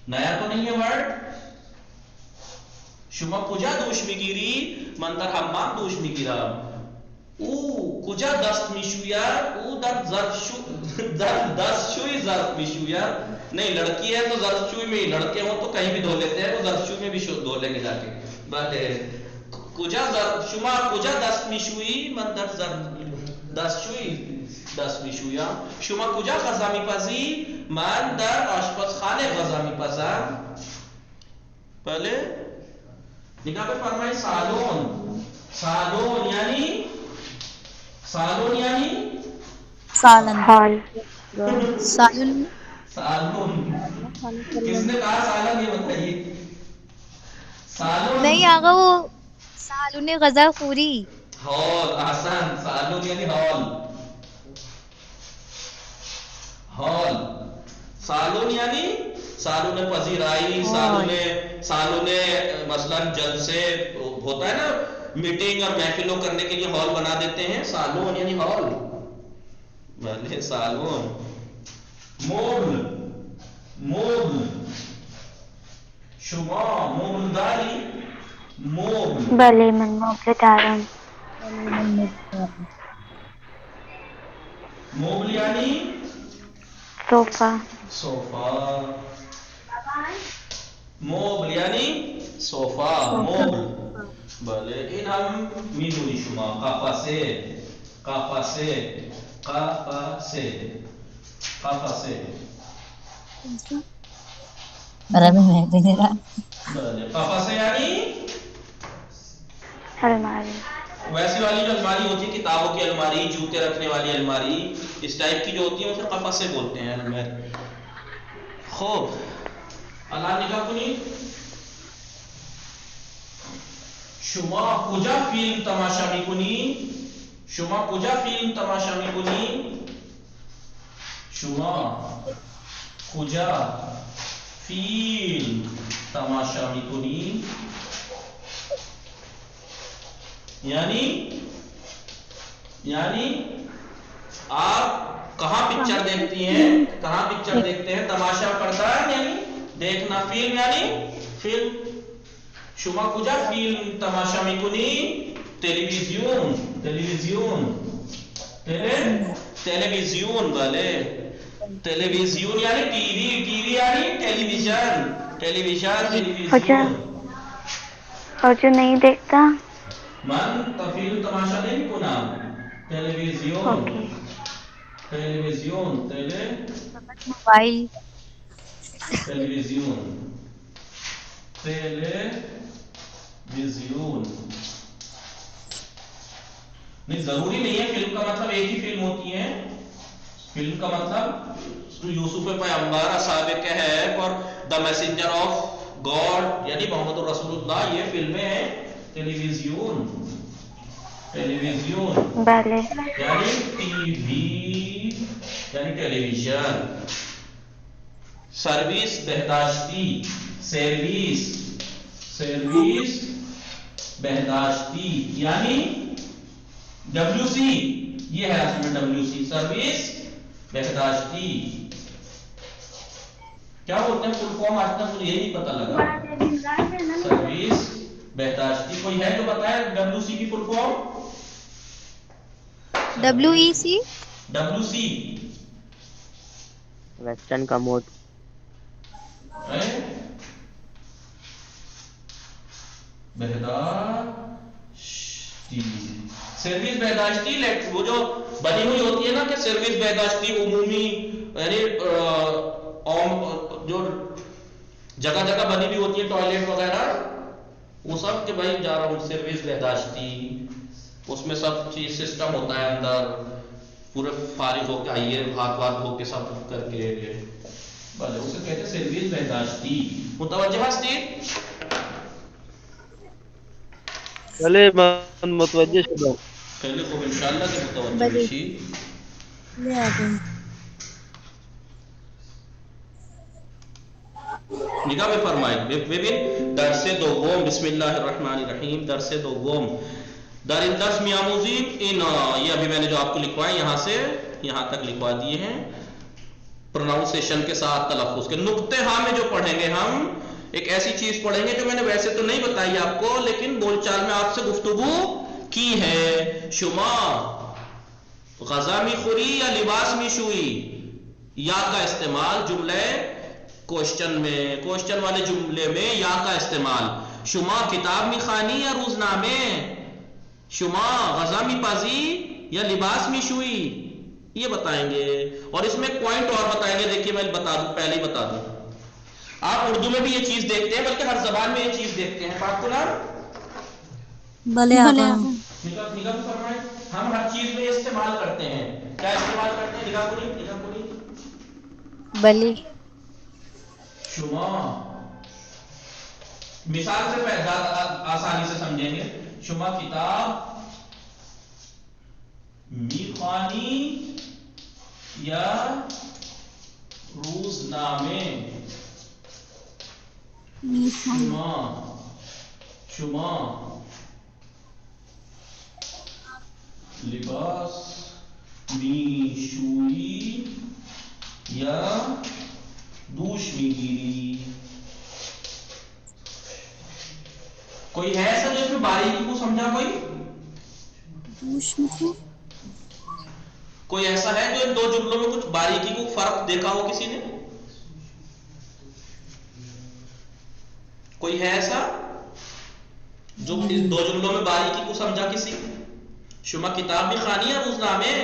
نیا تو نہیں ہے ورڈ. شما کجا دوش میگیری؟ من در حمام دوش میگیرم. او کجا دست میشوید؟ او در دستشوی ظرف میشوید. نہیں، لڑکی ہے تو ظرفشوئی میں، لڑکے ہوں تو کہیں بھی دھو لیتے ہیں، وہ ظرفشوئی میں بھی دھو لیں گے جا کے. بات ہے شما کجا دست میشوئی؟ من در دست میشویم. شما کجا غذا میپزی؟ من در آشپزخانه غذا میپزم. بله نگاه بفرمایید. سالن یعنی سالن. hall, سالن. کس نے کہا سالن؟ یہ بتائیے. سالن نہیں آقا وہ سالن غذا خوری. ہال. احسن. سالن یعنی ہال. سالن یعنی سالن پذیرائی. سالن مثلا جلسے ہوتا ہے نا، میٹنگ اور محفلوں کرنے کے لیے ہال بنا دیتے ہیں. سالن یعنی ہال. بھلے سالن. موبل شما موبل داری؟ بلے من مبل دارم. موبل یعنی صوفہ. موبل یعنی صوفہ. موبل. بله این هم میدونی شما. قفسه. عربی میں دے رہا. بله قفسه یعنی الماری. ویسی والی جو الماری ہوتی ہے، کتابوں کی الماری، جوتے رکھنے والی الماری، اس ٹائپ کی جو ہوتی ہے اسے قفسه بولتے ہیں. الماری. خوب الان نگاه کنید. شما کجا فیلم تماشا میکنی؟ شما کجا فیلم تماشا میکنی؟ شما کجا فیلم تماشا میکنی؟ یعنی آپ کہاں پکچر دیکھتی ہیں؟ کہاں پکچر دیکھتے ہیں؟ تماشا پڑتا ہے یعنی دیکھنا. فیلم یعنی فیلم. شما کجا فیلم تماشا میکنی؟ تلویزیون. بله تلویزیون یعنی ٹی وی یعنی تلویزیون. اور جو نہیں دیکھتا من فیلم تماشا نہیں میکنم. تلویزیون. موبائل. تلویزیون. نہیں ضروری نہیں ہے. فلم کا مطلب ایک ہی فلم ہوتی ہے. فلم کا مطلب یوسف پیغمبر، اصحاب کہف اور دا میسنجر آف گاڈ یعنی محمد رسول اللہ، یہ فلمیں ہیں. ٹیلیویژن بلے یعنی ٹی وی یعنی ٹیلیویژن. سروس بہداشتی. سروس بہداشتی یعنی WC. یہ ہے اصل میں WC. سروس بہداشتی کیا بولتے ہیں فل فارم؟ آج تک مجھے یہ نہیں پتا لگا. سروس بہداشتی کوئی ہے جو بتائے WC کی full form? WEC. WC western commode. بہداشتی. سروس بہداشتی وہ جو بنی ہوئی ہوتی ہے نا کہ سروس بہداشتی عمومی یعنی جو جگہ جگہ بنی ہوئی ہوتی ہے ٹوائلٹ وغیرہ، وہ سب کہ بھائی جا رہا ہوں سروس بہداشتی. اس میں سب چیز سسٹم ہوتا ہے اندر، پورے فارغ ہو کے آئیے، ہاتھ دھو کے سب کر کے بھلے اسے کہتے ہیں سروس بہداشتی. متوجہ ہستی؟ بلے من متوجہ شدہ. پہلے خوب انشاءاللہ کہ متوجہ بشی. لے آتے ہیں. نگاہ میں فرمائیں. ببین درس دوم. بسم اللہ الرحمن الرحیم. درس دوم. در این درس می‌آموزیم. این یہ ابھی میں نے جو آپ کو لکھوائے یہاں سے یہاں تک لکھوا دیے ہیں پروناؤنسیشن کے ساتھ تلفظ کے. نقطے ہاں میں جو پڑھیں گے ہم ایک ایسی چیز پڑھیں گے جو میں نے ویسے تو نہیں بتائی آپ کو، لیکن بول چال میں آپ سے گفتگو کی ہے. شما غذا میخوری یا لباس میشوئی؟ یا کا استعمال جملے کوشچن میں، کوشچن والے جملے میں یا کا استعمال. شما کتاب میخوانی یا روزنامے؟ شما غذا میپزی یا لباس میشوئی، یہ بتائیں گے. اور اس میں ایک پوائنٹ اور بتائیں گے، دیکھیے میں بتا دوں، پہلے ہی بتا دوں. آپ اردو میں بھی یہ چیز دیکھتے ہیں، بلکہ ہر زبان میں یہ چیز دیکھتے ہیں. بات کو نا بھلے آقا. نگاہ فرمائیں، ہم ہر چیز میں استعمال کرتے ہیں. کیا استعمال کرتے ہیں؟ نگاہ پوری بلی. شما مثال سے پیدا آسانی سے سمجھیں گے. شما کتاب میخوانی یا روزنامے؟ شما لباس میشوئی یا دوش میگیری؟ کوئی ہے ایسا جو اس میں باریکی کو سمجھا؟ کوئی ایسا ہے جو ان دو جملوں میں کچھ باریکی کو فرق دیکھا ہو کسی نے؟ کوئی ہے ایسا جو ان دو جملوں میں باریکی کو سمجھا کسی؟ شما کتاب میں خانی یا روزنامے؟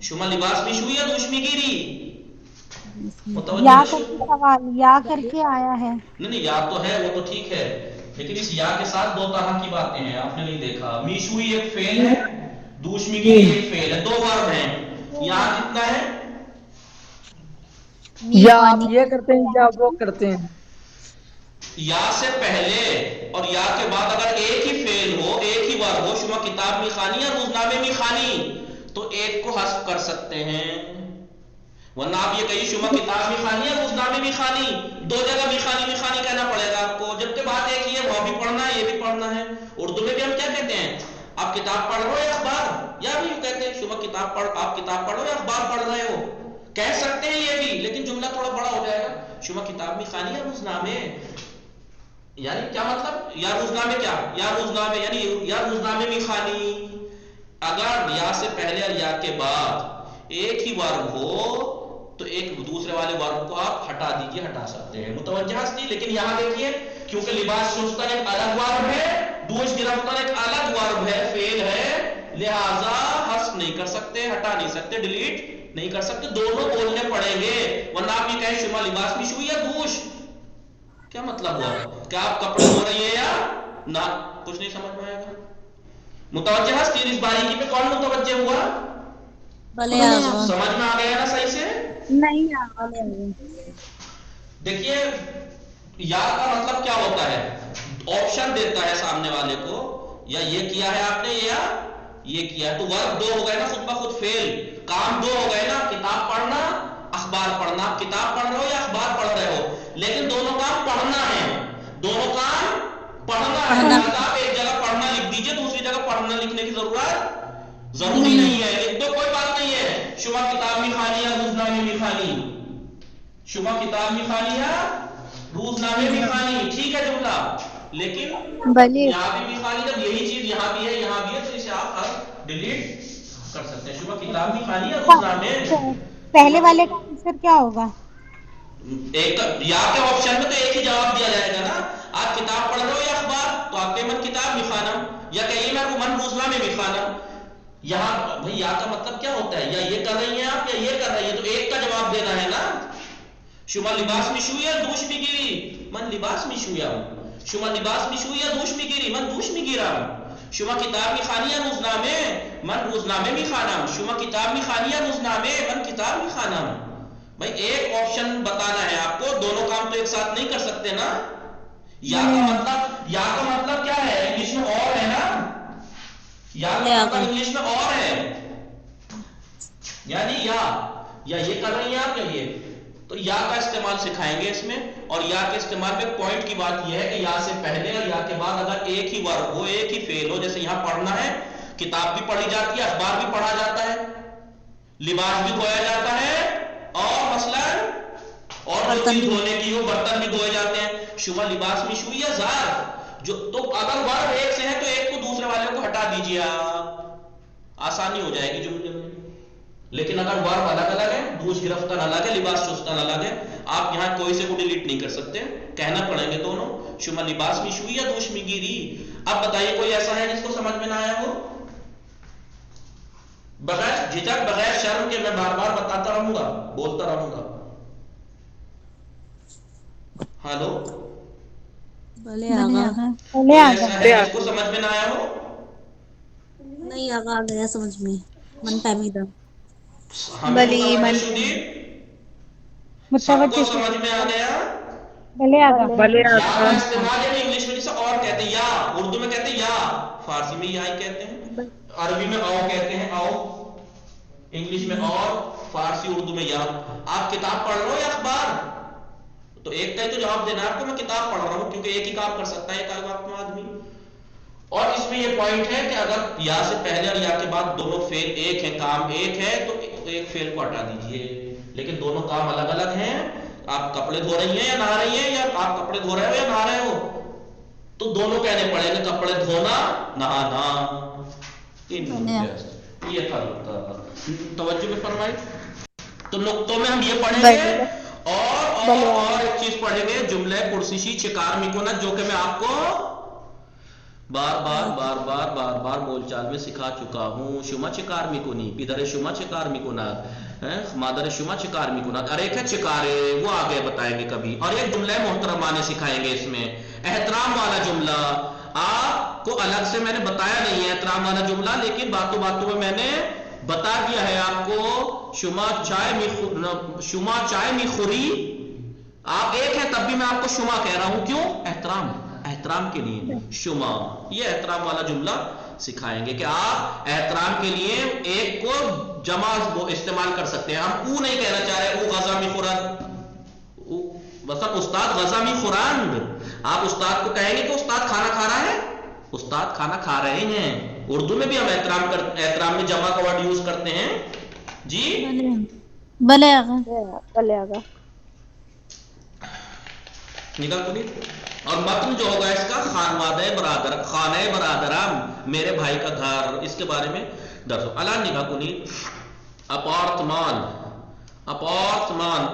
شما لباس میں شوئی یا دوش میں گیری؟ یا کر کے سوال یا کر کے آیا ہے. نہیں یا تو ہے، وہ تو ٹھیک ہے، لیکن اس یا کے ساتھ دو طرح کی باتیں ہیں. آپ نے نہیں دیکھا، میشوئی ایک فعل ہے، دوش میں گیری ایک فعل ہے، دو ورب ہیں. یہاں کتنا ہے؟ یا آپ یہ کرتے ہیں یا وہ کرتے ہیں. یا سے پہلے اور یا کے بعد اگر ایک ہی فعل ہو، ایک ہی ورب ہو، شما کتاب میں خانی یا روزنامے میں خانی، تو ایک کو حذف کر سکتے ہیں. ورنہ آپ یہ کہیے شما کتاب میں خانی یا روزنامے میں خانی، دو جگہ میں خانی کہنا پڑے گا آپ کو، جبکہ بات ایک ہی ہے، وہ بھی پڑھنا ہے، یہ بھی پڑھنا ہے. اردو میں بھی ہم کیا کہتے ہیں؟ آپ کتاب پڑھ رہے ہو یا اخبار؟ یا بھی کہتے ہیں شما کتاب پڑھ، آپ کتاب پڑھ رہے ہو یا اخبار پڑھ رہے ہو؟ کہہ سکتے ہیں یہ بھی، لیکن جملہ تھوڑا بڑا ہو جائے گا. شما کتاب میں خانی یا روزنامے، یعنی کیا مطلب؟ یا روزنامے، کیا یا روزنامے یعنی یا روزنامے میں خانی. اگر یا سے پہلے اور یا کے بعد ایک ہی ورب ہو تو ایک دوسرے والے ورب کو آپ ہٹا دیجئے، ہٹا سکتے ہیں. متوجہ ہستی. لیکن یہاں دیکھیے، کیونکہ لباس شستن ایک الگ ورب ہے، دوش گرفتن ایک الگ ورب ہے، فعل ہے، لہذا حذف نہیں کر سکتے، ہٹا نہیں سکتے، ڈیلیٹ نہیں کر سکتے، دونوں بولنے پڑیں گے. ورنہ آپ یہ کہیں شما لباس میں شوئی یا دوش، کیا مطلب ہوا؟ کیا آپ کپڑے دھو رہی ہیں یا نہ؟ کچھ نہیں سمجھ میں آئے گا. متوجہ ہستی. اس باریکی پہ کون متوجہ ہوا؟ سمجھ میں آ گیا نا صحیح سے؟ نہیں دیکھیے یا کا مطلب کیا ہوتا ہے؟ آپشن دیتا ہے سامنے والے کو، یا یہ کیا ہے آپ نے یا یہ کیا، تو ورب دو ہو گئے نا خود بخود، فعل کام دو ہو گئے نا، کتاب پڑھنا اخبار پڑھنا. آپ کتاب پڑھ رہے ہو یا اخبار پڑھ رہے ہو، لیکن دونوں کام پڑھنا ہے، دونوں کام پڑھنا ہے. آپ ایک جگہ پڑھنا لکھ دیجئے، دوسری جگہ پڑھنا لکھنے کی ضروری نہیں ہے. لکھ دو، کوئی بات نہیں ہے. شما کتاب میں خانی یا روزنامے میں خانی، شما کتاب میں خانی یا روزنامے میں خانی، ٹھیک ہے جملہ. لیکن یہاں بھی خانی، جب یہی چیز یہاں بھی ہے یہاں بھی ہے، تو اسے آپ ڈیلیٹ کر سکتے ہیں. شما کتاب میں خانی یا روزنامے. پہلے والے کا آنسر کیا ہوگا؟ ایک یا کے آپشن میں تو ایک ہی جواب دیا جائے گا نا. آپ کتاب پڑھ رہے ہو یا اخبار، تو آپ کے من کتاب میں خانہ، یا کہیے من روزنامے میں خانہ. یہاں بھئی یا کا مطلب کیا ہوتا ہے؟ یا یہ کر رہی ہیں آپ یا یہ کر رہی ہیں، تو ایک کا جواب دینا ہے نا. شما لباس میں شوئی یا دوش میں گیری، من لباس میں شویا. شما لباس میں شوئی یا دوش میں گیری، من دوش میں گیرا. شما کتاب میں خانی یا روزنامے، من روزنامے میں خانہ. شما کتاب میں خانی یا روزنامے، من کتاب میں خانہ. بھائی ایک آپشن بتانا ہے آپ کو، دونوں کام تو ایک ساتھ نہیں کر سکتے نا. یا کا مطلب کیا ہے؟ انگلش میں اور ہے نا. یا کا مطلب انگلش میں اور ہے، یعنی یا یہ کر رہی ہیں آپ یا یہ، تو یا کا استعمال سکھائیں گے اس میں. اور یا کے استعمال میں پوائنٹ کی بات یہ ہے کہ یا سے پہلے اور یا کے بعد اگر ایک ہی ورب ہو، ایک ہی فعل ہو، جیسے یہاں پڑھنا ہے، کتاب بھی پڑھی جاتی ہے، اخبار بھی پڑھا جاتا ہے، لباس بھی دھویا جاتا ہے، اور مثلاً اور جو چیز دھونے کی ہو، برتن بھی دھوئے جاتے ہیں. شما لباس میں شوئی یا زار، جو تو اگر ورب ایک سے ہے تو ایک کو دوسرے والے کو ہٹا دیجیے آپ، آسانی ہو جائے گی جملے میں. لیکن اگر ورب الگ الگ ہے، دوش گرفتن الگ ہے، لباس شستن الگ ہے، آپ یہاں کوئی سے کو ڈیلیٹ نہیں کر سکتے، کہنا پڑیں گے دونوں. شما لباس میں شوئی یا دوش میں گیری. اب بتائیے کوئی ایسا ہے جس کو سمجھ میں نہ آیا ہو؟ بغیر جھجک بغیر شرم کے میں بار بار بتاتا رہوں گا، بولتا رہوں گا. ہلو بھلے آغا. بھلے آغا. جس کو سمجھ میں نہ آیا ہو نہیں آغا آ گیا سمجھ میں. من فہمیدہ. ہمیں کو سمجھ میں شدید سب کو متوجہ سمجھ میں آ گیا. بھلے آغا. بھلے یا آغا. کا استعمال یعنی انگلش میں جسے اور کہتے ہیں، یا اردو میں کہتے ہیں یا، فارسی میں یا ہی کہتے ہیں، عربی میں او کہتے ہیں، او انگلش میں اور، فارسی اردو میں یا. آپ کتاب پڑھ رہے ہو یا اخبار؟ تو ایک کا ہی تو جواب دینا ہے آپ کو. میں کتاب پڑھ رہا ہوں کیونکہ ایک ہی کام کر سکتا ہے ایک وقت میں آدمی. اور اس میں یہ پوائنٹ ہے کہ اگر یا سے پہلے اور یا کے بعد دونوں فعل ایک ہیں، کام ایک ہے، تو ایک فعل کو ہٹا دیجئے. لیکن دونوں کام الگ الگ ہیں. آپ کپڑے دھو رہی ہیں یا نہا رہی ہیں، یا آپ کپڑے دھو رہے ہو یا نہا رہے ہو، تو دونوں کہنے پڑیں گے، کپڑے دھونا، نہانا. یہ فرق تھا. توجہ میں فرمائی. تو نقطوں میں ہم یہ پڑھیں گے اور ایک چیز پڑھیں گے، جملے پرسشی چکار میکنت، جو کہ میں آپ کو بار بار بار بار بار بار بول چال میں سکھا چکا ہوں. شما چکار میکنی، پدر شما چکار میکنات، مادر شما چکار میکنات. اور ایک ہے چکارے، وہ آگے بتائیں گے کبھی. اور ایک جملہ محترمانہ سکھائیں گے اس میں، احترام والا جملہ. آپ کو الگ سے میں نے بتایا نہیں ہے احترام والا جملہ، لیکن باتوں باتوں میں نے بتا دیا ہے آپ کو. شما چائے میخوری، آپ ایک ہے تب بھی میں آپ کو شما کہہ رہا ہوں. کیوں؟ احترام کے لیے شما. یہ احترام والا جملہ سکھائیں گے کہ آپ احترام کے لیے ایک کو جمع استعمال کر سکتے ہیں. ہم او نہیں کہنا چاہ رہے او غزہ می خورند، مثلا استاد غزہ می خورند. آپ استاد کو کہیں گے کہ استاد کھانا کھا رہا ہے، استاد کھانا کھا رہے ہیں. اردو میں بھی ہم احترام میں جمع کا ورڈ یوز کرتے ہیں. جی بھلے آغا. بھلے آغا. نکال تو نہیں. اور متن جو ہوگا اس کا خانہ برادرم، میرے بھائی کا گھر، اس کے بارے میں درس. الان نگاہ کنید. اپارتمان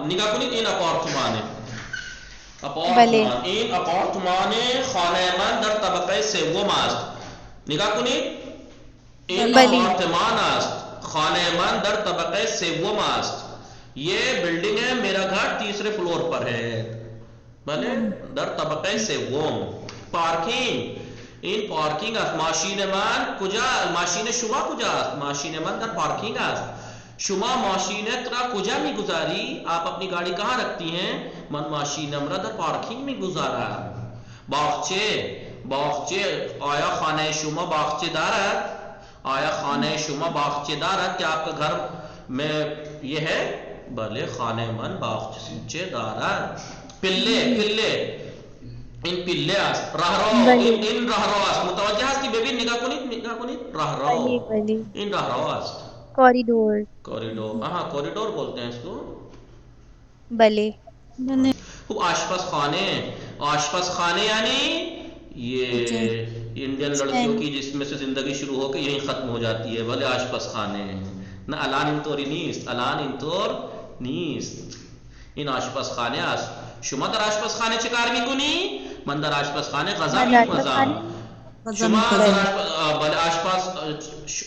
نگاہ کنید. این اپارتمان این اپارتمان خانه من در طبقه سوم است. نگاه کنید. این اپارتمان است، خانه من در طبقه سوم است. یہ بلڈنگ ہے، میرا گھر تیسرے فلور پر ہے. بله در طبقه سوم. پارکینگ، این پارکینگ است. ماشین من کجا، ماشین شما کجاست؟ ماشین من در پارکینگ است. شما ماشینت را کجا میگذاری؟ آپ اپنی گاڑی کہاں رکھتی ہیں؟ من ماشینم را در پارکینگ میگذارم. باغچه، آیا خانه شما باغچه دارد؟ آیا خانه شما باغچه دارد؟ کہ آپ کا گھر میں یہ ہے؟ بلے خانه من باغچه دارد. پله این پله است. راهرو، این راهرو است. متوجه هستی؟ ببین نگاه کنید. راهرو، این راهرو است. کوریڈور. کوریڈور بولتے ہیں اس کو. بلے. آشپز خانے یعنی یہ انڈین لڑکیوں کی جس میں سے زندگی شروع ہو کے یہیں ختم ہو جاتی ہے. بھلے آشپز خانے نہ الان اینطوری نیست. این آشپز خانه است. شما در آشپز خانه چه کار میکنی؟ من در آشپز خانه غذا میپزم. شما بله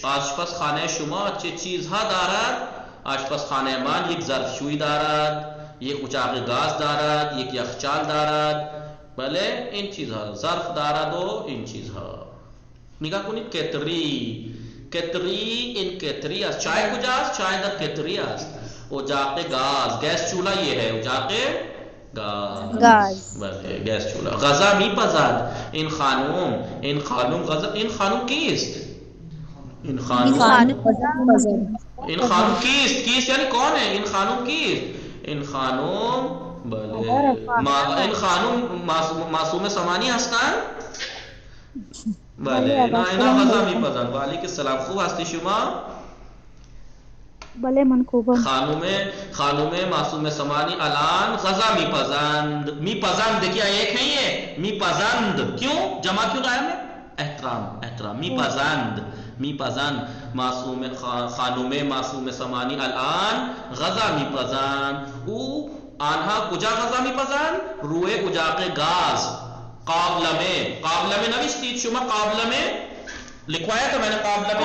آشپز خانه شما چه چیزها دارد؟ آشپز خانه من یک ظرفشویی دارد، یک اچاق گاز دارد، یک یخچال دارد. بله این چیزها ظرف دارد و این چیزها. نگاه کنید. کتری این کتری است. چای کجاست؟ چای در کتری است. اجاق گیس چولہا یہ ہے اجاق گاز. بله گیس چولہا. غذا میپزد. این خانوم غذا. این خانوم کیست؟ این خانوم کیست یعنی کون ہے؟ این خانوم کیست؟ این خانوم بله این خانوم معصوم سمانی هستند؟ بله اینا غذا میپزند. و علیک السلام. خوب هستی شما؟ بله من خوبم. خانوم معصوم سمانی الان غذا میپزند. دیکھئے ایک ہے یہ میپزند. کیوں جمع کیوں قائم ہے؟ احترام. میپزند. خانوم معصوم سمانی الان غذا میپزند. او آنها کجا غذا میپزند؟ روی اجاق گاز. قابلمه نوشتید شما؟ قابلمه لکھوایا تو میں نے. قابلمه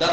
در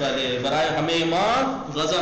بله برای همه ما غذا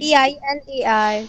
PILER